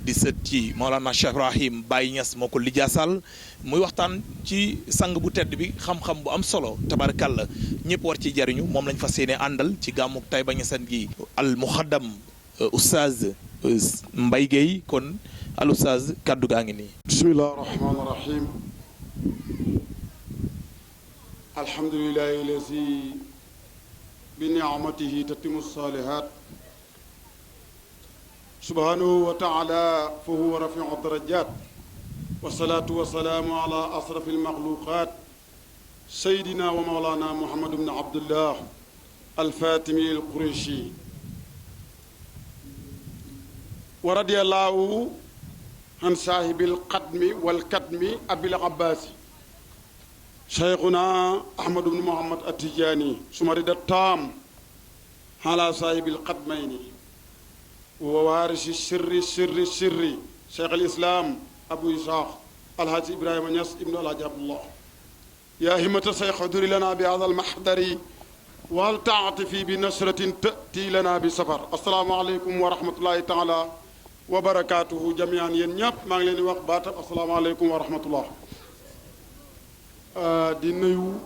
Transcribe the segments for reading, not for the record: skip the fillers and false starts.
di sët ci Maolana Cheikh Ibrahim Baye Niass moo ko lijaasal muy waxtaan ci sang bu tedd bi xam-xam bu am solo tabarakàlla ñëpp war ci jariñu moom lañ fas yéene àndal ci gàmmuk Taïba Niassène gi al muxaddam oustaz Mbaye Guèye kon al oustaz kaddu gaa ngi nii. bismillahi rahmaani rahim alhamdulillahi lazi bi ni'matihi tatimu salihat subhanahu wa taala fa huwa rafiu darajat wasalaatu wasalaamu ala asrafi almaxluqat sayidina wa mawlana muhammad ibn abdullah alfatimi alqurashi wa radiyallahu an saahibi alqadmi walkatmi abil abbasi cheikhuna ahmad ibn muhammad atijani suma rida taam ala saahibi alqadmayni wa waarisi sirri cheikh alislam abu isaaq alhaji ibrahima Niass ibnu alhaji abdullah yaa himmata cheikh uduri lana bi hada almahdari wal taatifi bi nasratin tati lana bi safar assalaamu aleykum wa rahmatullahi taala wa barakaatuhu jamian yéen ñëpp maa ngi leen di wax baatab assalaamu aleykum wa rahmatullah di nuyu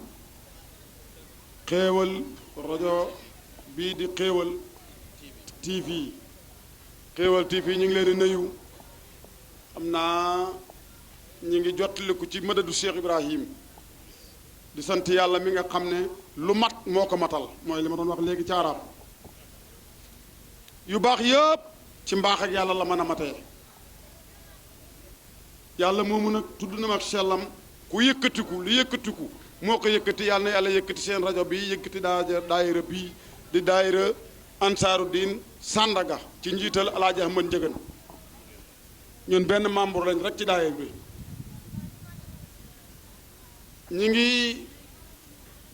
xéewal rajo bii di xéewal TV xéewal TV ñu ngi leen di nuyu xam naa ñu ngi jottaliku ci madadu Cheikh Ibrahim di sant yàlla mi nga xam ne lu mat moo ko matal mooy li ma doon wax léegi ci arab yu baax yëpp ci mbaax ak yàlla la mën a matee yàlla moomu nag tudd na mag sellam ku yëkkatiku lu yëkkatiku moo ko yëkkati yàlla na yàlla yëkkati seen rajo bi yëkkati daayira bii di daayira ansaaru diin Sandaga ci njiital alaaji Ahmad Njëgën ñun benn membre lañ rek ci daayira bi ñi ngi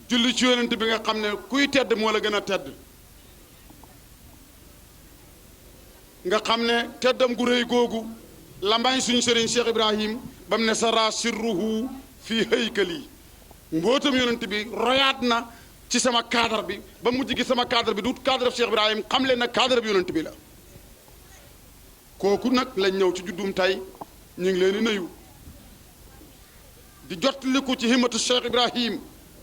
julli ci yonent bi nga xam ne kuy tedd moo la gën a tedd nga xam ne teddam gu rëy googu lambañ suñu sëriñ Cheikh Ibrahim ba mu ne sara sirruhu fii haykali mbootam yonent bi royaat na ci sama cadre bi ba mujj gi sama cadre bi du cadre Cheikh Ibrahim xam leen nag cadre bi yonent bi la kooku nag lañ ñëw ci juddum tey ñu ngi leen di nuyu di jottaliku ci himmatu Cheikh Ibrahim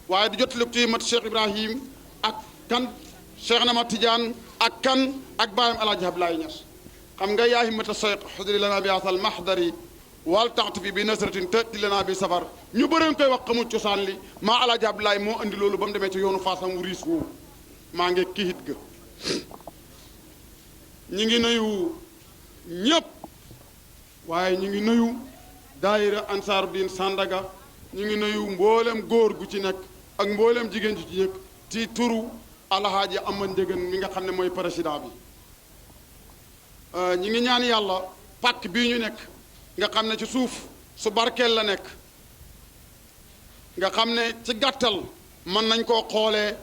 waaye di jottaliku ci himmatu Cheikh Ibrahim ak kan Cheikh Nama Tidiane ak kan ak baayam alaaji Ablaye Niass xam nga yaa himmata Cheikh xudri lana bi asal mahdari wal taxtu bi nasratin tati lana bi safar ñu bëri koy wax xamul cosaan li maa alaaji Ablaye moo andi loolu ba mu demee ci yoonu faasam wu riis woowu maa ngi kihit ga ñi ngi nuyu ñëpp waaye ñu ngi nuyu daayira ansaaru diin Sandaga ñu ngi nuyu mboolem góor gu ci nekk ak mboolem jigéen ju ci nekk ci turu alhaaji Amad Njëgën mi nga xam ne mooy président bi ñi ngi ñaan yàlla pàkk bii ñu nekk nga xam ne ci suuf su barkeel la nekk nga xam ne ci gàttal mën nañ koo xoolee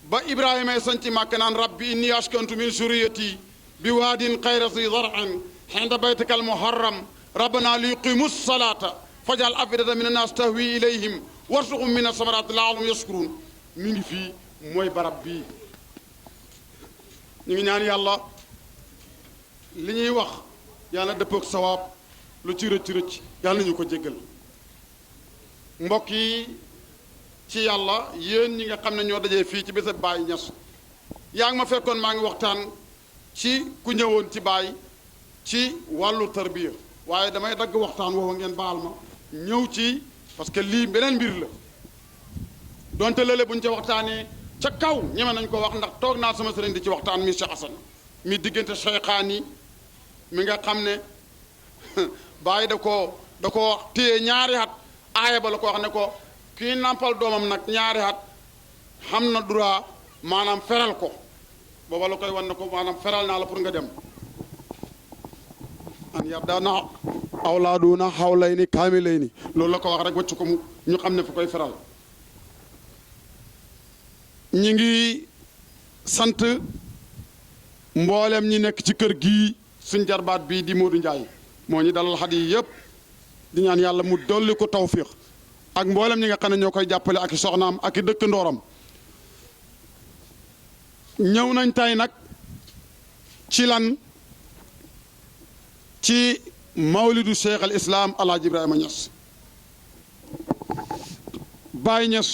ba Ibrahima sañ ci màkk naan rabbi inni askantu min suriyati bi waadin xayra si zar'in xinda baytika al muharram rabbana li yuqimu salata fajal afidata min annaas tahwi ilayhim warsuqhum min asamarati la'allahum yashkurun mi ngi fii mooy barab bii ñu ngi ñaan yàlla li ñuy wax yàlla dëppook sawaab lu ci rëcc yàlla nañu ko jéggal mbokk yi ci yàlla yéen ñi nga xam ne ñoo dajee fii ci bésab Baye Niass yaa ngi ma fekkoon maa ngi waxtaan ci ku ñëwoon ci Baye ci wàllu tarbiya waaye damay dagg waxtaan woowa ngeen baal ma ñëw ci parce que lii beneen mbir la donte lële buñ ca waxtaanee ca kaw ñeme nañ ko wax ndax toog naa sama sëriñ di ci waxtaan mi Cheikh Assane mi diggante Cheikhaan yi mi nga xam ne Baye da ko téye ñaari at aaya ba la ko wax ne ko kii nàmpal doomam nag ñaari at xam na droit maanaam feral ko booba la koy wan ne ko maanaam feral naa la pour nga dem an yardana awlaaduna hawlayni kaamilayni loolu la ko wax rek wacc ko mu ñu xam ne fu koy feral ñi ngi sant mboolem ñi nekk ci kër gii suñ jarbaat bii di Modou Ndiaye moo ñu dalal xat yi yëpp di ñaan yàlla mu dolli ko tawfiix ak mboolem ñi nga xam ne ñoo koy jàppale ak i soxnaam ak i dëkk ndooram ñëw nañ tey nag ci lan ci mawlidu cheikh al islam alaaji Ibrahima Niass. Baye Niass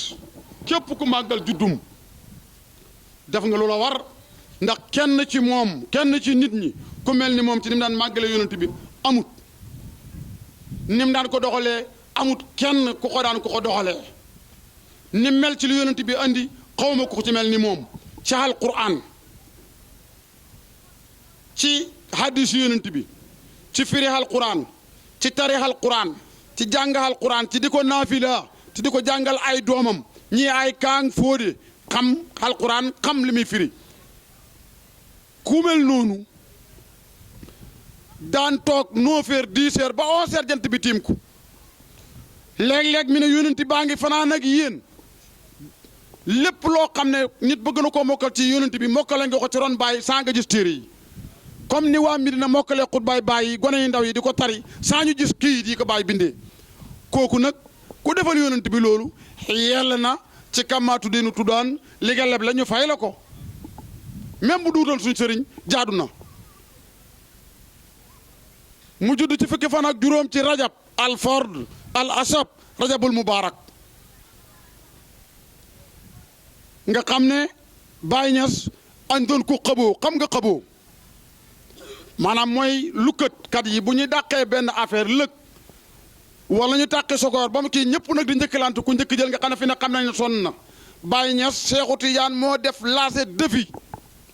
képp ku màggal juddum def nga lu la war ndax kenn ci moom kenn ci nit ñi ku mel ni moom ci ni mu daan màggale yonent bi amut ni mu daan ko doxalee amut kenn ku ko doxalee ni mel ci lu yonent bi andi xawma ku ci mel ni moom ci alquran ci hadis yonent bi ci firi alquran ci tarix alquran ci jàng alquran ci di ko naafila ci di ko jàngal ay doomam ñii ay kaang fóode xam alquran xam li muy firi ku mel noonu daan toog 9h 10h ba 11h jant bi tiim ko léeg-léeg mi ne yónenti baa ngi fanaan ak yéen lépp loo xam ne nit bëgg na koo mokkal ci yónenti bi mokkale nga ko ci ron bàyyi saa nga gis téere yi comme ni waa Medina mokkalee xutbaay bàyyi gone yu ndaw yi di ko tari saa ñu gis kii yi ko bàyyi bindee kooku nag ku defal yónent bi loolu yell na ci kamaatu dinu tuddaan li nga leb la ñu fay la ko même bu duutal suñ sëriñ jaadu na mu judd ci fukki fan ak juróom ci rajab al fard al asab rajabul mubarak nga xam ne Baye Niass añ doon ku xaboo xam nga xaboo maanaam mooy lukkat kat yi bu ñuy dàqee benn affaire lëg wala ñu tàqi sokoor ba mu kii ñëpp nag di njëkkalante ku njëkk jël nga xam ne fi ne xam nañ ne sonn na Baye Niass Cheikhou Tidiane moo def lancé défi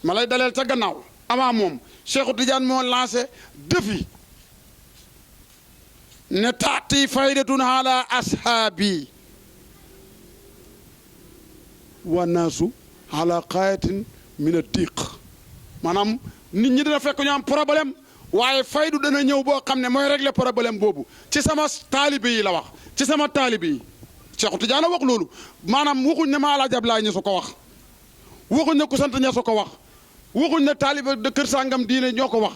ma lay daleel ca gannaaw avant moom Cheikhou Tidiane moo lancé défi ne taati faydatun ala ashaabi wa naasu ala xaayatin min a tiiq maanaam nit ñi dina fekk ñu am problème waaye faydu dana ñëw boo xam ne mooy régler problème boobu ci sama taalibe yi la wax ci sama taalibe yi Cheikhou Tidiane wax loolu maanaam waxuñ ne Maalaaji Ablaay Ñas ko wax waxuñ ne ku sant Ñas ko wax waxuñ ne taalibe de kër sàngam diine ñoo ko wax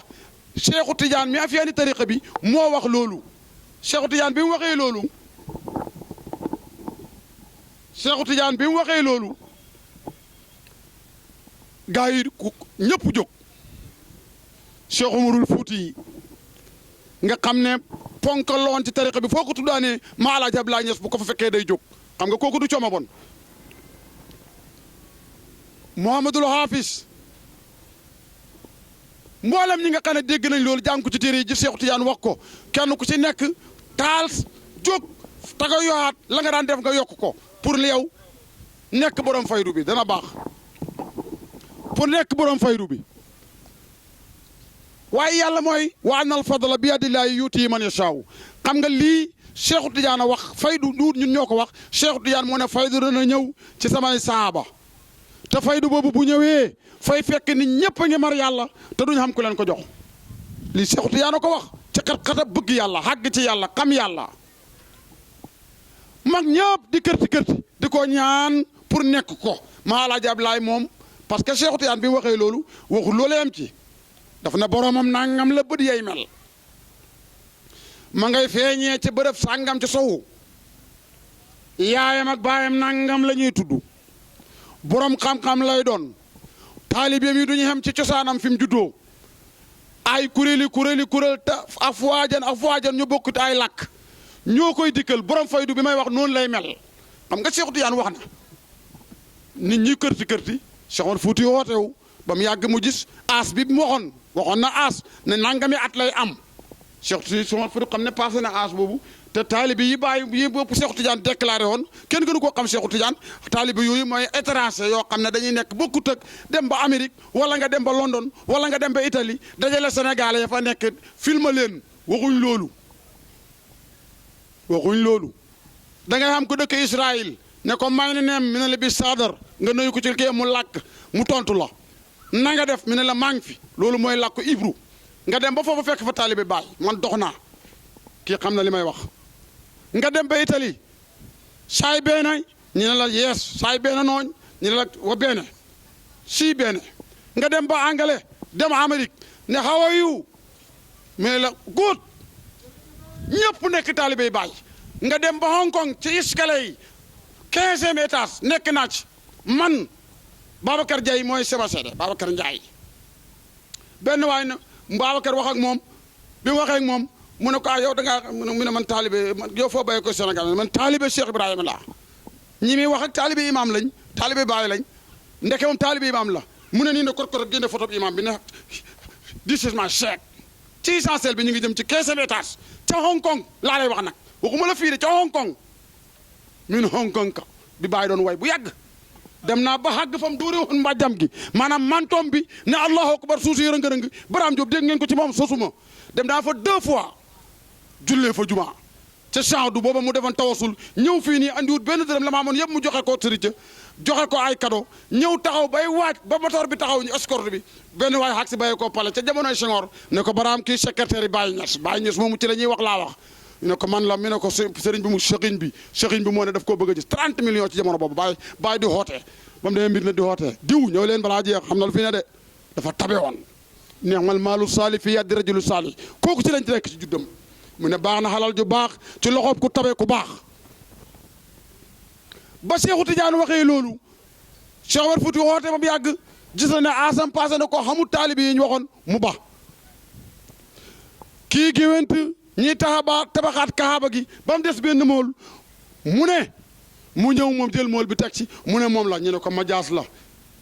Cheikhou Tidiane mi afiyaani tariqa bi moo wax loolu Cheikhou Tidiane bi mu waxee loolu Cheikhou Tidiane bi mu waxee loolu gaa yi ñëpp jóg Cheikh Umarul Fuuti nga xam ne ponkal la woon ci tariqa bi foo ko tuddaanee Maalaaji Ablaay Ñas bu ko fa fekkee day jóg xam nga kooku du cooma bon Mouhamadul Hafiz mboolem ñi nga xam ne dégg nañ loolu jàng ko ci téere yi ji Cheikhou Tidiane wax ko kenn ku ci nekk taal jóg taga yowaat la nga daan def nga yokk ko pour li yow nekk borom faydu bi dana baax pour nekk borom faydu bi waaye yàlla mooy wa annal fadla bi yadillaahi yuutii man yashaaw xam nga lii Cheikhou Tidiane wax faydu duut ñun ñoo ko wax Cheikhou Tidiane moo ne faydu dana ñëw ci samay saaba te faydu boobu bu ñëwee fay fekk nit ñëpp a ngi mar yàlla te duñ xam ku leen ko jox lii Cheikhou Tidiane ko wax ci xat-xata bëgg yàlla xàgg ci yàlla xam yàlla mag ñëpp di kërti kërti di ko ñaan pour nekk ko Maalaaji Ablaay moom parce que Cheikhou Tidiane bi mu waxee loolu waxul loolee am ci daf na boromam nangam la bët yay mel ma ngay feeñee ci bërëb sàngam ci sowu yaayam ak baayam nangam la ñuy tudd borom xam-xam lay doon taalibeem yi duñu xam ci cosaanam fi mu juddoo ay kuréel te afwaajan ñu bokkut ay làkk ñoo koy dikkal borom faydu bi may wax noonu lay mel xam nga Cheikhou Tidiane wax na nit ñi kërti kërti Cheikh Omar Fuuti wootewu ba mu yàgg mu gis aas bi mu waxoon na aas ne nangami at lay am Cheikh Omar Fuuti xam ne passé na aas boobu te taalibe yi bàyyi yi bopp Cheikhou Tidiane déclaré woon kenn gënu koo xam Cheikhou Tidiane taalibe yooyu mooy étranger yoo xam ne dañuy nekk bokkut ak dem ba Amérique wala nga dem ba London wala nga dem ba Italie dajale Sénégalais ya fa nekk filma leen waxuñ loolu da ngay xam ko dëkk Israël ne ko may ne neem mi ne la bi sadar nga nuyu ko ci kii mu làkk mu tontu la na nga def mi ne la maa ngi fi loolu mooy làkku Ibru nga dem ba foofu fekk fa taalibe baay man dox naa kii xam na li may wax nga dem ba Italie saay beene ñu ne la yees saay beene nooñ ñu ne la wa beene sii beene nga dem ba anglais dem Amérique ne how are you mi ne la good ñëpp nekk taalibe baay nga dem ba Hong Kong ci escalier yi 15e étage nekk naa ci man Babacar Ndiaye mooy Sébastien Babacar Ndiaye benn waay na Babacar wax ak moom bi mu waxee ak moom mu ne ko yow da ngaa mu ne man taalibe yow foo bayee ko Sénégal man taalibe Cheikh Ibrahima laa ñi muy wax ak taalibe imam lañ taalibe Baay lañ ndeke moom taalibe imam la mu ne nii ne kot génne photo bi imam bi ne disement Cheikh ci essentiel bi ñu ngi jëm ci 15e étage ca Hong Kong laa lay wax nag waxuma la fii de ca Hong Kong min Hong Kong ka bi Baay doon way bu yàgg dem naa ba xàgg fam dóore woon mbàjjam gi maanaam mantoom bi ne allahu akbar suusi rëng-rëng Baraam Diop dégg ngeen ko ci moom sosuma dem naa fa 2 fois jullee fa juma ca champ du booba mu defoon tawasul ñëw fii nii andiwut benn dërëm la ma amoon yëpp mu joxe ko sëriñ joxe ko ay cadeau ñëw taxaw bay waaj ba moteur bi taxaw ñu escorte bi benn waay xag si bayee koo pale ca jamonoy Senghor ne ko Baraam kii secrétaire yi Baye Niass moomu ci la ñuy wax laa wax ñu ne ko man la mi ne ko sëriñ bi mu sëriñ bi moo ne daf koo bëgg a gis 30 millions ci jamono boobu Baye di xootee ba mu demee mbir na di xootee diw ñëw leen balaa jeex xam na lu fi ne de dafa tabe woon neexmal maalu saali fi yaddi rajulu saali kooku ci lañ ci nekk ci juddam mu ne baax na xalal ju baax ci loxoob ku tabe ku baax ba Seexu Tijaan waxee loolu Cheikh Omar Fouti xoote ba mu yàgg gis na ne asam passé na ko xamul taalibi yi ñu waxoon mu ba kii géwént ñiy tabaxaat kaaba gi ba mu des benn mool mu ne mu ñëw moom jël mool bi teg ci mu ne moom la ñu ne ko majaas la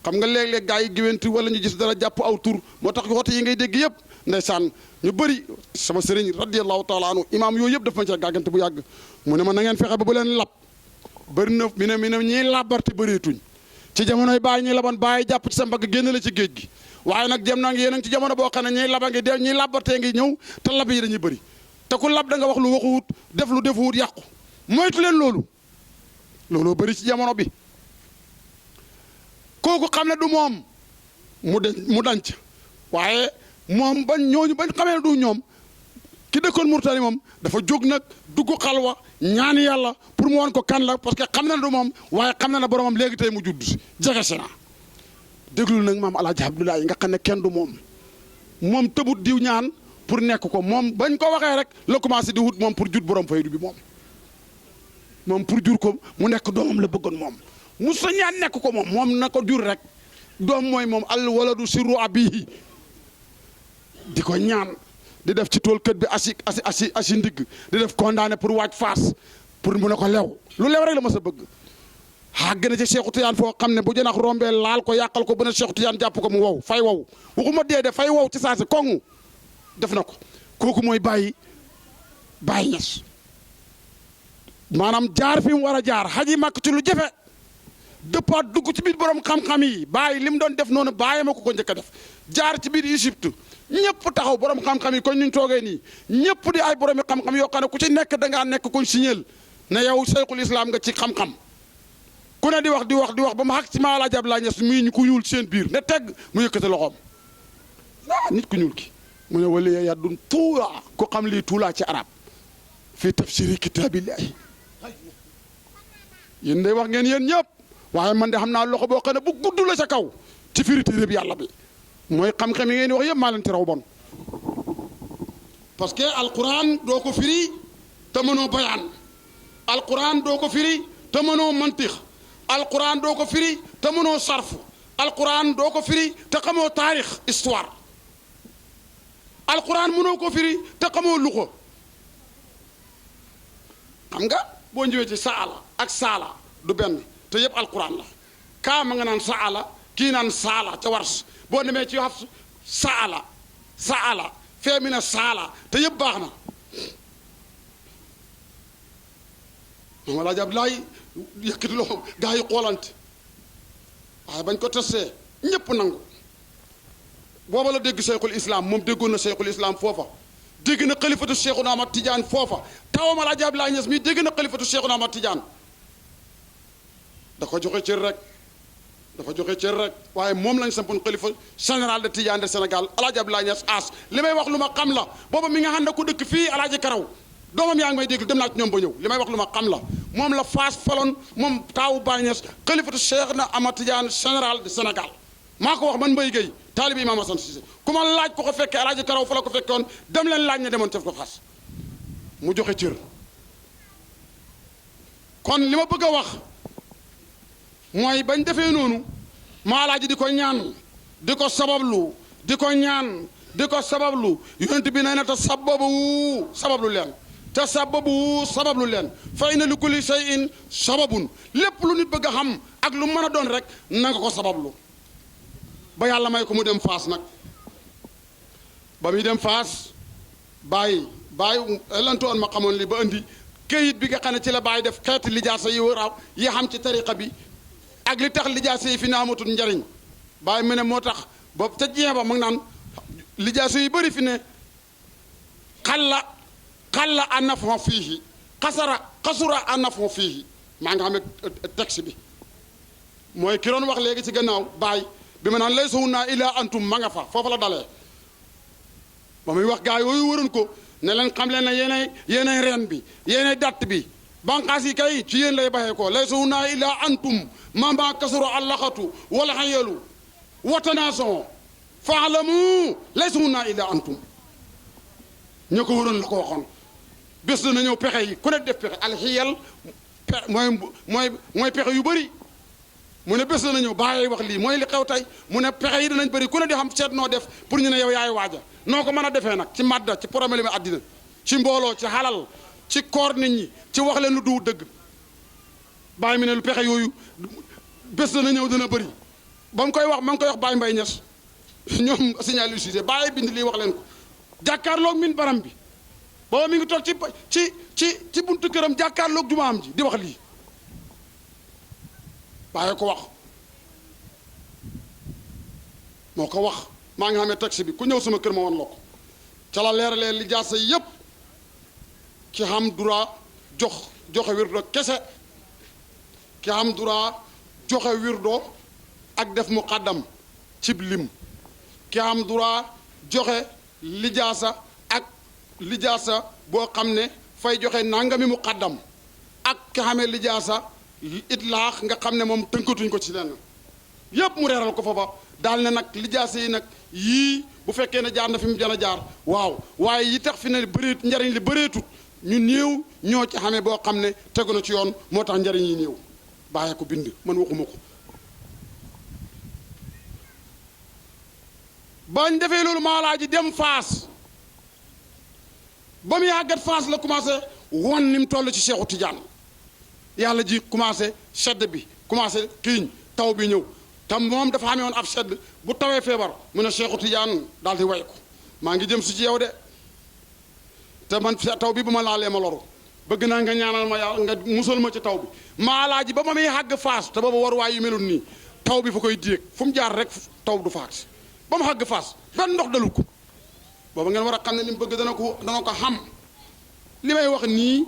xam nga léeg-léeg gaa yi géwént wala ñu gis dara jàpp aw tur moo tax woote yi ngay dégg yëpp ndeysaan ñu bëri sama sëriñ radiyallahu taala anhu imaam yooyu yëpp daf ma ci gàggante bu yàgg mu ne ma na ngeen fexe ba bu leen lab bëri na mi ne ñiy labarte bëreetuñ ci jamonoy Baay ñi laban Baay jàpp ci sa mbagg génn la ci géej gi waaye nag jëm naa ngi yéen a ngi ci jamono boo xam ne ñiy laba ngi dee ñiy labartee ngi ñëw te lab yi dañuy bëri te ku lab da nga wax lu waxuwut def lu defuwut yàqu moytu leen looloo bëri ci jamono bi kooku xam ne du moom mu danc waaye moom ñooñu bañ xamee ne du ñoom ki dëkkoon Mauritanie moom dafa jóg nag dugg xalwa ñaan yàlla pour mu woon ko kan la parce que xam na ne du moom waaye xam na ne boromam léegi tey mu judd jege si na déglu nag maam Alaaji Abdoulaye nga xam ne kenn du moom tëbut diw ñaan pour nekk ko moom bañ ko waxee rek la commencé di wut moom pour jut borom faydu bi moom pour jur ko mu nekk doomam la bëggoon moom mu sa ñaan nekk ko moom na ko jur rek doom mooy moom al waladu sirru abihi di ko ñaan di def ci tool kët bi asi ndigg di def condamné pour waaj faas pour mu ne ko lew lu lew rek la ma sa bëgg gën a ci Cheikhu Tijaan foo xam ne bu jënax rombee laal ko yàqal ko bu ne Cheikhu Tijaan jàpp ko mu wow fay wow waxuma dee de fay wow ci saasi kongu def na ko kooku mooy Baye Niass maanaam jaar fi mu war a jaar xaji màkk ci lu jafe dëppaat dugg ci biir borom xam-xam yi Baye li mu doon def noonu Baye ma ko njëkk a def jaar ci biir Égypte ñëpp taxaw borom xam-xam yi kon ñu toogee nii ñëpp di ay boromi xam-xam yoo xam ne ku ci nekk da ngaa nekk kuñ signal ne yow Seyxul Islam nga ci xam-xam ku ne di wax ba mu xaq ci Maam Alaaji Abdoulaye Niass muy ñu ku ñuul seen biir ne tegg mu yëkkati loxoom nit ku ñuul ki mu ne wala yaddun tuula ku xam lii tuulaa ci arab fii tafsiri kitaabillahi yéen day wax ngeen yéen ñëpp waaye man de xam naa loxo boo xam ne bu gudd la ca kaw ci firi téere bi yàlla bi mooy xam-xam yi ngeen wax yëpp maa leen ci raw bon parce que alquran doo ko firi te mënoo bayaan alquran doo ko firi te mënoo mantix alquran doo ko firi te mënoo sarf alquran doo ko firi te xamoo taarix histoire alquran mënoo ko firi te xamoo luxo xam nga boo ñëwee ci saala ak saala du benn te yëpp alquran la kaa ma nga naan saala kii naan saala ca wars boo demee ci Hafs saala fee mi ne saala te yëpp baax na Maam Alaaji Abdoulaye yëkkati loxo gaa yi xoolante waaye bañ ko tesee ñëpp nangu booba la dégg Cheikhul Islam moom déggoon na Cheikhul Islam foofa dégg na xalifatu Cheikhuna Ahmad Tidiane foofa tawam Alaaji Abdoulaye Niass mii dégg na xalifatu Cheikhuna Ahmad Tidiane da ko joxe cër rek waaye moom lañ sampoon xalifa général de Tidiane de Sénégal Alaaji Abdoulaye Niass as li may wax lu ma xam la booba mi nga xam ne ku dëkk fii Alaaji Karaw doomam yaa ngi may dégg dem naa ci ñoom ba ñëw li may wax lu ma xam la moom la faas faloon moom taawu Baye Niass xalifatu Cheikhuna Ahmad Tidiane général de Sénégal maa ko wax man Mbaye Gueye taalibi Imam Hassan Cissé ku ma laaj ko fekkee Alaaji Karaw fa la ko fekkoon dem leen laaj ne demoon cef ko xaas mu joxe cër kon li ma bëgg a wax mooy bañ defee noonu Maam Alaaji di ko ñaan di ko sabablu di ko ñaan di ko sabablu yonent bi nee na te sabablu leen te sabablu leen fa inna li kulli shay'in sababun lépp lu nit bëgg a xam ak lu mën a doon rek na nga ko sabablu ba yàlla may ko mu dem Faas nag ba muy dem Faas bàyyi lantoon ma xamoon li ba indi këyit bi nga xam ne ci la bàyyi def xeeti lijaasa yi waraw yi xam ci tariqa bi ak li tax lijaasa yi fi ne amatul njariñ bàyyi mu ne moo tax ba ca jeex ba mu ngi naan lijaasa yi bëri fi ne xalla annafon fiihi xasura annafon fiihi maa nga xamee texte bi mooy ki doon wax léegi ci gannaaw bàyyi bi ma naan lay sowu naa ilaa antum ma nga fa foofu la dalee ba muy wax gaa yooyu waroon ko ne leen xam leen ne yéenay reen bi yéenay datt bi banqaas yi kay ci yéen lay baxee ko lay sowu naa ilaa antum mamba kasuro allaxatu wala xayalu watanaason faalamu lay sowu naa ilaa antum ñoo ko waroon la ko waxoon bés dana ñëw pexe yi ku ne def pexe alxiyal mooy pexe yu bëri mu ne bés dana ñëw bàyyi wax lii mooy li xew tey mu ne pexe yi danañ bëri ku ne di xam seet noo def pour ñu ne yow yaay waaja noo ko mën a defee nag ci madda ci problème mi àddina ci mbooloo ci xalal ci koor nit ñi ci wax leen lu du dëgg bàyyi mi ne lu pexe yooyu bés dana ñëw dana bëri ba mu koy wax ma ngi koy wax Baye Mbaye Niass ñoom signal yu Cissé bàyyi bind lii wax leen ko jàkkaarloog min baram bi booba mi ngi toog ci buntu këram jàkkaarloog jumaam ji di wax lii bàyyi ko wax moo ko wax maa ngi xamee taxi bi ku ñëw sama kër ma wan la ko ca la leeralee li jaasa yépp ki xam droit joxe wirdo kese ki xam droit joxe wirdo ak def muqaddam cib lim ki xam droit joxe lijaasa ak lijaasa boo xam ne fay joxe nangami muqaddam ak ki xamee lijaasa itlaax nga xam ne moom tënkatuñ ko ci lenn yépp mu reeral ko foofa daal ne nag lijaasa yi nag yii bu fekkee ne jaar na fi mu jën a jaar waaw waaye yi tax fi ne bëreet njariñ li bëreetut ñu néew ñoo ci xamee boo xam ne tegu na ci yoon moo tax njariñ yi néew bàyyee ko bind man waxuma ko bañ defee loolu maalaa ji dem Faas ba mu yàggat Faas la commencé won ni mu toll ci Seexu Tijaan yàlla ji commencé sedd bi commencé xiiñ taw bi ñëw tam moom dafa xamee woon ab sedd bu tawee feebar mu ne Seexu Tijaan daal di way ko maa ngi jëm si ci yow de te man taw bi bu ma laalee ma loru bëgg naa nga ñaanal ma yàlla nga musal ma ci taw bi maalaa ji ba ma muy xàgg Faas te booba waruwaay yu melul nii taw bi fa koy déeg fu mu jaar rek taw du faat ba mu xàgg Faas benn ndox dalu ko booba ngeen war a xam ne li mu bëgg dana ko xam li may wax nii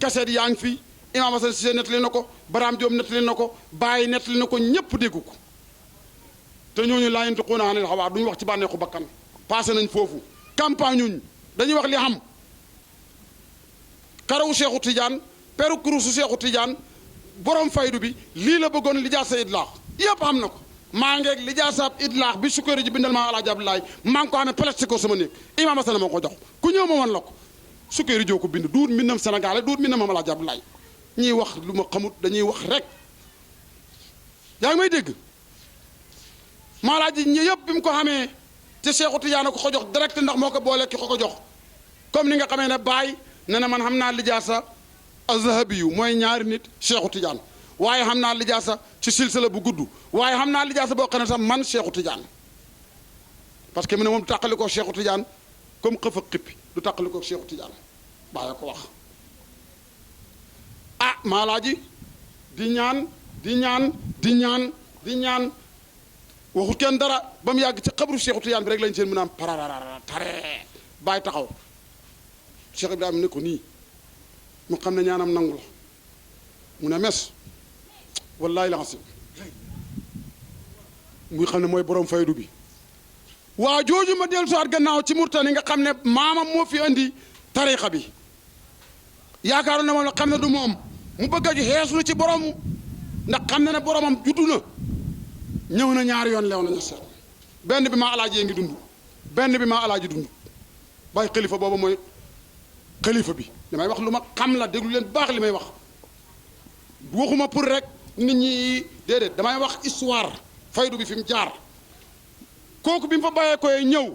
kaseet yaa ngi fi Imaam Hasan Cissé nettali na ko Baraam Jóob nettali na ko Baay nettali na ko ñépp dégg ko te ñooñu laa yantiquuna anil hawaa duñu wax ci bànneexu bakkan passé nañ foofu campagne ñuñ dañuy wax li xam karawu Seexu Tijaan peru kurusu Seexu Tijaan borom faydu bi lii la bëggoon lijaasa idlaax yépp xam na ko maa ngeeg lijaasaab idlaax bi sukkeeri ji bindal maa Alaaji Abdoulaye maa ngi ko xamee plastique ko sama néeg Imaam Hasan moo ko jox ku ñëw ma wan la ko sukkeeri joo ko bind duut mbindam Sénégal duut mbindam maam Alaaji Abdoulaye ñiy wax lu ma xamut dañuy wax rek yaa ngi may dégg maalaaji ñi yëpp bi mu ko xamee te Seexu Tijaan ko jox direct ndax moo ko boole ki ko jox comme ni nga xamee ne Baay ne na man xam naa lijaasa azhabi yu mooy ñaari nit Seexu Tijaan waaye xam naa lijaasa ci silsila bu gudd waaye xam naa lijaasa boo xam ne sax man Seexu Tijaan parce que mu ne moom du tàqali ko Seexu Tijaan comme xëf ak xippi du tàqali ko Seexu Tijaan Baay ko wax ah maalaaji di ñaan waxut kenn dara ba mu yàgg ci xabru Seexu Tijaan bi rek lañ seen mën a am pararara tare Baay taxaw Cheikh Ibrahima ne ko nii mu xam ne ñaanam nangu la mu ne mes wallaahi la xasim muy xam ne mooy borom faydu bi waa jooju ma dellu soir gannaaw ci Murtani nga xam ne maamam moo fi andi tariqa bi yaakaaroon na moom la xam ne du moom mu bëgg a xeeslu ci borom ndax xam ne ne boromam juddu na ñëw na ñaari yoon leew nañu seet benn bi maa alaaji ngi dund benn bi maa alaaji dund bàyyi xalifa boobu mooy xalifa bi damay wax lu ma xam la déglu leen baax li may wax waxuma pour rek nit ñi déedéet damay wax histoire faydu bi fi mu jaar kooku bi mu fa bàyyee koy ñëw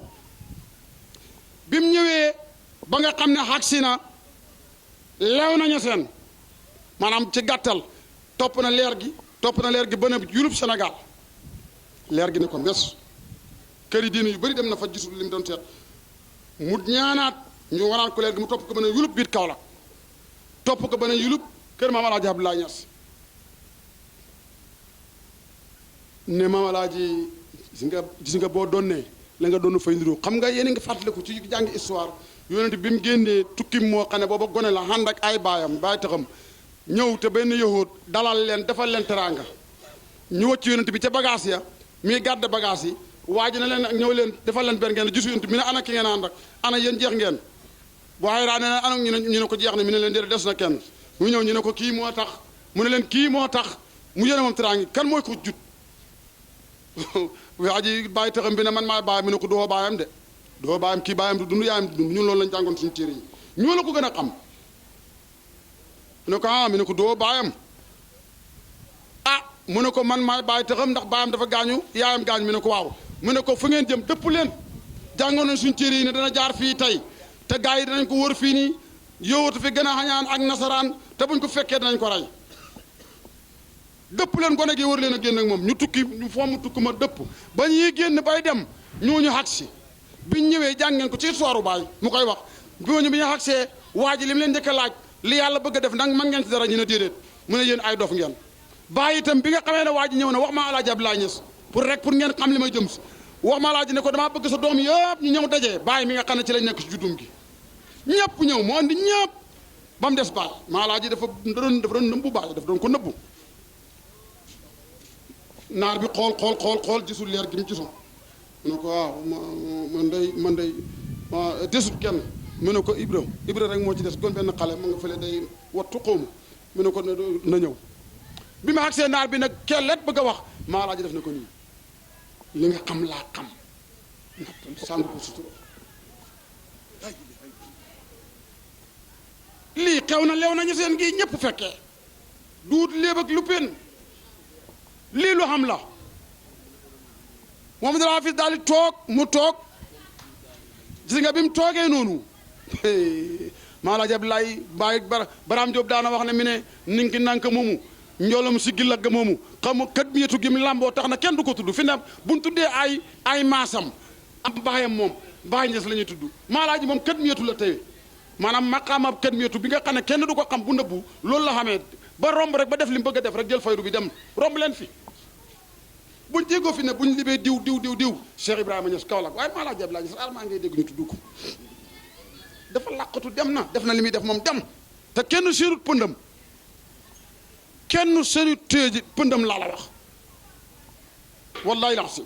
bi mu ñëwee ba nga xam ne xagsi na leew na Ñaseen maanaam ci gàttal topp na leer gi ba na yulub Sénégal leer gi ne ko mbes kër yi diine yu bëri dem na fa gisul li mu doon seet mu ñaanaat ñu waraat ko leer gi mu topp ko ba ne yulub biir Kaolack topp ko ba ne yulub kër Maam Alaaji Abdoulaye Niass ne Maam Alaaji gis nga boo donnee la nga doon fay niru xam nga yéen a ngi fàttaliku ci jàngi histoire yonent bi mu génnee tukki moo xam ne booba gone la ànd ak ay baayam baay taxam ñëw te benn yahud dalal leen defal leen teraanga ñu wëcc yonent bi ca bagage ya muy gàdd bagage yi waa ji ne leen ñëw leen defal leen benn ngeen gisu yonent bi ne ana ki ngeen ànd ak ana yéen jeex ngeen waaye raa ne ana ñu ne ko jeex na mi ne leen des na kenn mu ñëw ñu ne ko kii moo tax mu ne leen kii moo tax mu yéene moom teraangi kan mooy ko jut waa ji bàyyi taxam bi ne man maay bàyyi mu ne ko doo bàyyam de doo bàyyam kii bàyyam du dund yaayam du dund ñun loolu lañ jàngoon suñu téere yi ñoo la ko gën a xam mu ne ko ah mu ne ko doo bàyyam ah mu ne ko man maay bàyyi taxam ndax bàyyam dafa gaañu yaayam gaañu mu ne ko waaw mu ne ko fu ngeen jëm dëpp leen jàngoon nañ suñu téere yi ne dana jaar fii tey te gars yi danañ ko wër fii nii yowatu fi gën a xañaan ak nasaraan te buñ ko fekkee danañ ko rey dëpp leen gone gi wër leen a génn ak moom ñu tukki ñu fomm tukki ma dëpp ba ñuy génn bay dem ñooñu xag si biñ ñëwee jàngeen ko ci histoire baay mu koy wax ñooñu bi ñu xagsee waa ji li mu leen njëkk a laaj li yàlla bëgg a def ndax man ngeen ci dara ñu ne déedéet mu ne yéen ay dof ngeen bàyyi itam bi nga xamee ne waa ji ñëw na wax ma Alaaji Abdoulaye Niass pour ngeen xam li may jëm si wax ma Alaaji ne ko damaa bëgg sa doom yëpp ñu ñëw dajee bàyyi mi nga xam ne ci lañ nekk si juddum gi ñëpp ñëw mu andi ñëpp ba mu des bàyyi ma Alaaji dafa doon nëbbu bàyyi dafa doon ko nëbbu naar bi xool gisul leer gi mu gisoon mu ne ko waaw man day desut kenn mu ne ko Ibra rek moo ci des gon benn xale ma nga fële day wattu xawma mu ne ko na ñëw bi ma agsee naar bi nag kellet bëgg a wax maa laa ji def na ko nii li nga xam laa xam natt sàng ko sutura lii xew na lew nañu seen gi ñëpp fekkee duut léeb ak lu pen lii lu xam la moom dara fi daal di toog mu toog gis nga bi mu toogee noonu maa laa jab lay bàyyi baraam Jóob daana wax ne mi ne ninki nanka moomu njoolam si gillagg moomu xam kat mietu gi mu làmboo tax na kenn du ko tudd fi ne buñ tuddee ay maasam am baayam moom Baay Ñas la ñuy tudd maa laa ji moom kat mietu la tey maanaam maqaamam kat mietu bi nga xam ne kenn du ko xam bu nëbbu loolu la xamee ba romb rek ba def li mu bëgg a def rek jël faydu bi dem romb leen fi buñ jéegoo fi ne buñ libee diw Cheikh Ibrahima Niass Kaolack waaye maa laa jab laa gis almaa ngay dégg ñu tudd ko dafa làqatu dem na def na li muy def moom dem te kenn sérut pëndam kenn sérut téeji pëndam laa la wax wallahi la si